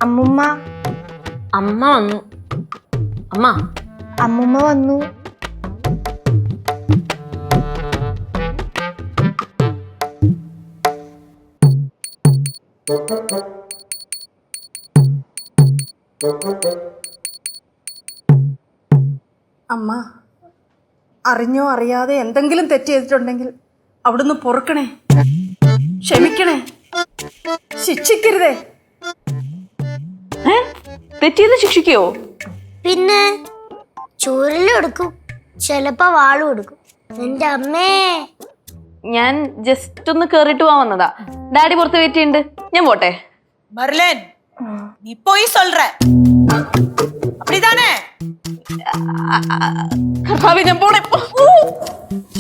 അമ്മുമ്മ. അമ്മ വന്നു. അമ്മ. അമ്മുമ്മ വന്നു. അമ്മ, അറിഞ്ഞോ അറിയാതെ എന്തെങ്കിലും തെറ്റ് ചെയ്തിട്ടുണ്ടെങ്കിൽ അവിടുന്ന് പൊറുക്കണേ, ക്ഷമിക്കണേ, ശിക്ഷിക്കരുതേ. തെറ്റിയത് ശിക്ഷിക്കോ? പിന്നെ ചൂരലെടുക്കും, ചിലപ്പോ വാളും എടുക്കും. എന്റെ അമ്മേ, ഞാൻ ജസ്റ്റ് ഒന്ന് കേറിട്ട് പോവാൻ വന്നതാ. ഡാഡി പുറത്ത് വെയിറ്റ് ചെയ്യുന്നുണ്ട്, ഞാൻ പോട്ടെ. മർലൻ, നീ പോയി சொல்ற அப்படிதானே? ഞാൻ പോണേ.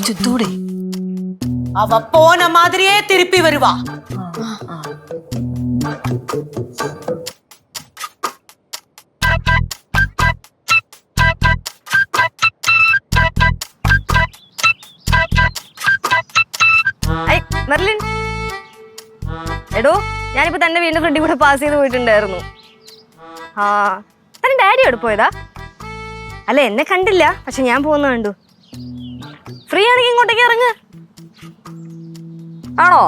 ചുത്തൂടെ അവ പോന മാതിരിയെ തിരുപ്പി വരുവാ. മെർലിൻ, എടോ ഞാനിപ്പോ തന്റെ വീടിന്റെ ഫ്രണ്ടിൽ കൂടെ പാസ് ചെയ്ത് പോയിട്ടുണ്ടായിരുന്നു. ആ, തന്റെ ഡാഡി എവിടെ പോയതാ? അല്ല, എന്നെ കണ്ടില്ല, പക്ഷെ ഞാൻ പോകുന്ന കണ്ടു. ഫ്രീ ആണെങ്കിൽ ഇങ്ങോട്ടേക്ക് ഇറങ്ങ്. ആണോ?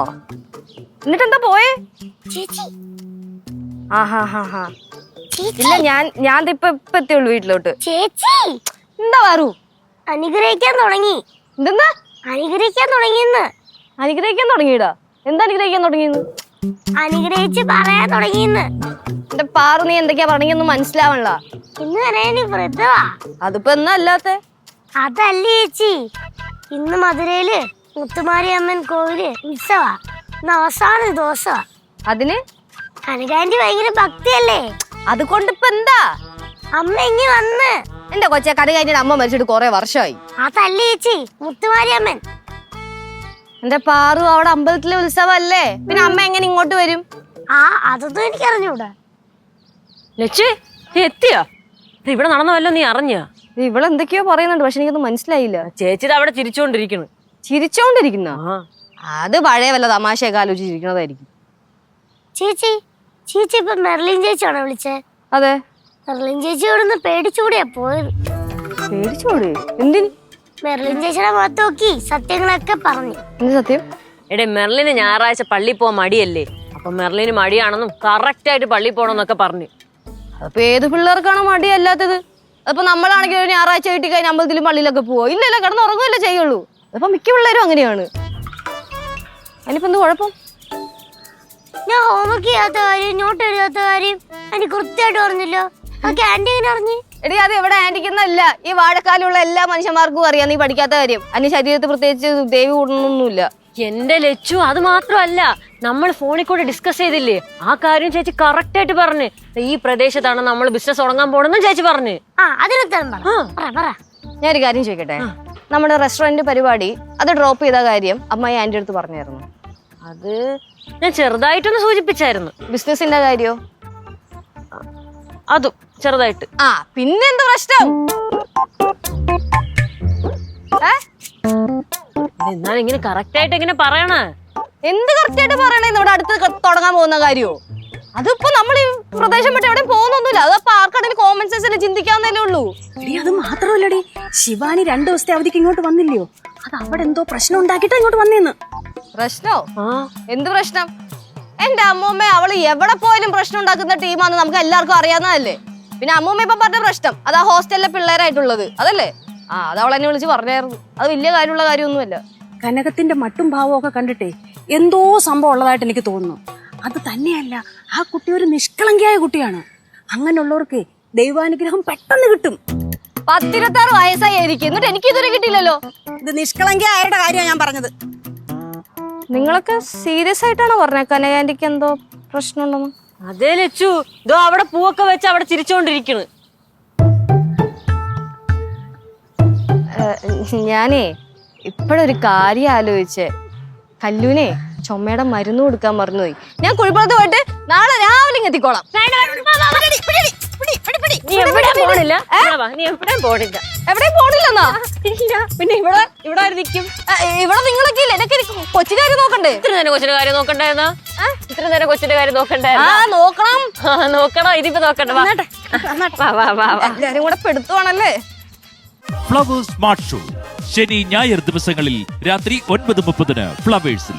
എന്നിട്ടെന്താ പോയേ? ചേച്ചി. ഇല്ല, ഞാൻ ഇപ്പൊ എത്തിയുള്ളൂ വീട്ടിലോട്ട്. ചേച്ചി എന്താ വാറു? അനുഗ്രഹിക്കാൻ തുടങ്ങി. എന്തെന്നാ? അനുഗ്രഹിക്കാൻ തുടങ്ങിയെന്ന്. അനുഗ്രഹിക്കാൻ തുടങ്ങിയിടാ? എന്താ അനുഗ്രഹിക്കാൻ തുടങ്ങിയെന്ന്? അനുഗ്രഹിച്ച് പറയാൻ തുടങ്ങിയെന്ന്. എന്റെ പാറു, നീ എന്തൊക്കെയാ പറഞ്ഞൊന്നും മനസ്സിലാവണല്ല. ഇന്ന് വരെ വ്രതവാ. അതിപ്പോ എന്നാ അല്ലാത്ത? അതല്ലേ ചേച്ചി, ഇന്ന് മധുരയില് മുത്തുമാരിയമ്മൻ കോവില് ഉത്സവാ. ഇന്ന് അവസാന ദിവസമാ. അതിന് കനകാന്റി ഭയങ്കര ഭക്തിയല്ലേ, അതുകൊണ്ടിപ്പോ എന്താ? അമ്മ ഇങ്ങി വന്ന്. എന്റെ കൊച്ചെ, കനകാന്റിയുടെ അമ്മ മരിച്ചിട്ട് കൊറേ വർഷമായി. അതല്ലേ ചേച്ചി, മുത്തുമാരിയമ്മൻ. എന്റെ പാറു, അവിടെ അമ്പലത്തിലെ ഉത്സവല്ലേ, പിന്നെ അമ്മ എങ്ങനെ ഇങ്ങോട്ട് വരും? ആ, അതൊന്നും എനിക്ക് അറിഞ്ഞൂടാ. ലച്ചു, നീ എത്തിയാ? ഇവിടെ നടന്നല്ലോ, നീ അറിഞ്ഞ? ഇവളെന്തൊക്കെയോ പറയുന്നുണ്ട്, പക്ഷെ എനിക്കൊന്നും മനസ്സിലായില്ല. ചേച്ചി അവിടെ ചിരിച്ചോണ്ടിരിക്കണ്. ചിരിച്ചോണ്ടിരിക്കുന്ന? അത് പഴയ വല്ല തമാശയൊക്കെ ആലോചിച്ചിരിക്കണതായിരിക്കും. ചേച്ചി, ചേച്ചി ഇപ്പൊ മെർലിൻ ചേച്ചിയാണോ വിളിച്ചേ? അതെ. മെർലിൻ ചേച്ചി ഇവിടുന്ന് പേടിച്ചുകൂടിയാ പോയത്. പേടിച്ചോട്? എന്തിന്? മെർലിൻ ചേച്ചിയുടെ മുഖത്ത് നോക്കി സത്യങ്ങളൊക്കെ പറഞ്ഞു. എന്ത് സത്യം? എടേ, മെർലിന് ഞായറാഴ്ച പള്ളി പോവാൻ മടിയല്ലേ, അപ്പൊ മെർലിന് മടിയാണെന്നും കറക്റ്റ് ആയിട്ട് പള്ളി പോണെന്നൊക്കെ പറഞ്ഞു. അപ്പൊ ഏത് പിള്ളേർക്കാണോ മടിയല്ലാത്തത്? അപ്പൊ നമ്മളാണെങ്കിൽ ഒരു ഞായറാഴ്ച വീട്ടിൽ കഴിഞ്ഞ അമ്പലത്തിലും പള്ളിയിലൊക്കെ പോവോ? ഇല്ലല്ലോ, കിടന്ന് ഉറങ്ങുമല്ലേ ചെയ്യുള്ളൂ. അപ്പൊ മിക്ക പിള്ളേരും അങ്ങനെയാണ്. അതിനിപ്പോ എന്ത് കുഴപ്പം? ഞാൻ ഹോംവർക്ക് ചെയ്യാത്ത കാര്യം, നോട്ട് എഴുതാത്ത കാര്യം എനിക്ക് കൃത്യമായിട്ട് പറഞ്ഞല്ലോ. ഓക്കെ, ആന്റി എങ്ങനെ അറിഞ്ഞു? എടി, അത് എവിടെ ആന്റിക്കുന്നല്ല, ഈ വാഴക്കാലുള്ള എല്ലാ മനുഷ്യന്മാർക്കും അറിയാം നീ പഠിക്കാത്ത കാര്യം. അതിന് ശരീരത്തിൽ പ്രത്യേകിച്ച് ദേവി കൂടണമൊന്നുമില്ല. എന്റെ ലച്ചു, അത് മാത്രമല്ല, നമ്മൾ ഫോണിൽ കൂടെ ഡിസ്കസ് ചെയ്തില്ലേ, ആ കാര്യം ചേച്ചി കറക്റ്റ് ആയിട്ട് പറഞ്ഞു. ഈ പ്രദേശത്താണ് നമ്മൾ ബിസിനസ് തുടങ്ങാൻ പോണെന്നും ചേച്ചി പറഞ്ഞു. ഞാനൊരു കാര്യം ചോദിക്കട്ടെ, നമ്മുടെ റെസ്റ്റോറന്റ് പരിപാടി അത് ഡ്രോപ്പ് ചെയ്ത കാര്യം അമ്മായി ആന്റി അടുത്ത് പറഞ്ഞായിരുന്നു? അത് ഞാൻ ചെറുതായിട്ടൊന്ന് സൂചിപ്പിച്ചായിരുന്നു. ബിസിനസിന്റെ കാര്യോ? അതും ചെറുതായിട്ട്. ആ, പിന്നെന്ത് പ്രശ്നം? എന്നാലും ഇങ്ങനെ കറക്റ്റ് ആയിട്ട് എങ്ങനെ പറയണേ? എന്ത് കറക്റ്റ് ആയിട്ട് പറയണേ? ഇവിടെ അടുത്ത് തുടങ്ങാൻ പോകുന്ന കാര്യോ? അതിപ്പോ നമ്മൾ ഈ പ്രദേശം വിട്ട് എവിടെയും പോകുന്നൊന്നുമില്ല. അതപ്പോ ആർക്കാണെങ്കിൽ കോമൺ സെൻസിൽ ചിന്തിക്കാവുന്നതല്ലേ ഉള്ളൂ. അത് മാത്രമല്ലടി, ശിവാനി 2 ദിവസത്തെ അവധിക്ക് ഇങ്ങോട്ട് വന്നില്ലയോ? അത് അവിടെ എന്തോ പ്രശ്നം ഉണ്ടാക്കിട്ട് ഇങ്ങോട്ട് വന്നേന്ന്. പ്രശ്നോ? എന്ത് പ്രശ്നം? എന്റെ അമ്മൂമ്മ, അവള് എവിടെ പോയാലും പ്രശ്നം ഉണ്ടാക്കുന്ന ടീമാണെന്ന് നമുക്ക് എല്ലാവർക്കും അറിയാവുന്നതല്ലേ. പിന്നെ അമ്മൂമ്മ ഇപ്പൊ പറഞ്ഞ പ്രശ്നം അതാ ഹോസ്റ്റലിലെ പിള്ളേരായിട്ടുള്ളത്, അതല്ലേ? ആ, അത് അവൾ എന്നെ വിളിച്ച് പറഞ്ഞായിരുന്നു. അത് വലിയ കാര്യമുള്ള കാര്യമൊന്നുമല്ല. കനകത്തിന്റെ മട്ടും ഭാവവും ഒക്കെ കണ്ടിട്ടേ എന്തോ സംഭവം ഉള്ളതായിട്ട് എനിക്ക് തോന്നുന്നു. അത് തന്നെയല്ല, ആ കുട്ടി ഒരു നിഷ്കളങ്കിയായ കുട്ടിയാണ്. അങ്ങനെയുള്ളവർക്ക് ദൈവാനുഗ്രഹം പെട്ടെന്ന് കിട്ടും. 16 വയസ്സായിരിക്കും, എന്നിട്ട് എനിക്ക് ഇതുവരെ കിട്ടിയില്ലല്ലോ. ഇത് നിഷ്കളങ്കിയായവരുടെ കാര്യമാണ് ഞാൻ പറഞ്ഞത്. നിങ്ങളൊക്കെ സീരിയസ് ആയിട്ടാണോ പറഞ്ഞത് കനകാന്റിക്ക് എന്തോ പ്രശ്നമുണ്ടെന്ന്? അതേ ലച്ചു, ഇതോ അവിടെ പൂവൊക്കെ വെച്ച് അവിടെ ചിരിച്ചോണ്ടിരിക്കണ്. ഞാനേ ഇപ്പോഴൊരു കാര്യം ആലോചിച്ച്, കല്ലൂനെ ചുമയുടെ മരുന്ന് കൊടുക്കാൻ മറന്നുപോയി. ഞാൻ കുഴിപ്പുറത്ത് പോയിട്ട് നാളെ രാവിലെ എത്തിക്കോളാം. നീ എവിടെ പോണില്ല നീ എവിടെയും പോണില്ല. എവിടെയും പോണില്ലെന്നാ? ഇല്ല പിന്നെ ഇവിടെ ആര് നിൽക്കും? ഇവിടെ നിങ്ങളൊക്കെ ഇല്ല, എനിക്ക് കൊച്ചിന്റെ കാര്യം നോക്കണ്ടേ? ഇത്ര നേരം കൊച്ചിന്റെ കാര്യം നോക്കണ്ടായിരുന്നോ? ഇത്ര നേരം കൊച്ചിന്റെ കാര്യം ആ നോക്കണ്ടായിരുന്നോ? നോക്കണം. നോക്കണോ? ഇതിപ്പോ നോക്കണ്ട. വാ. വാ. എല്ലാരും കൂടെ പെടുത്തുവാണല്ലേ. ഫ്ലവേഴ്സ് സ്മാർട്ട് ഷോ ശനി ഞായർ ദിവസങ്ങളിൽ രാത്രി 9:30 ഫ്ലവേഴ്സിൽ.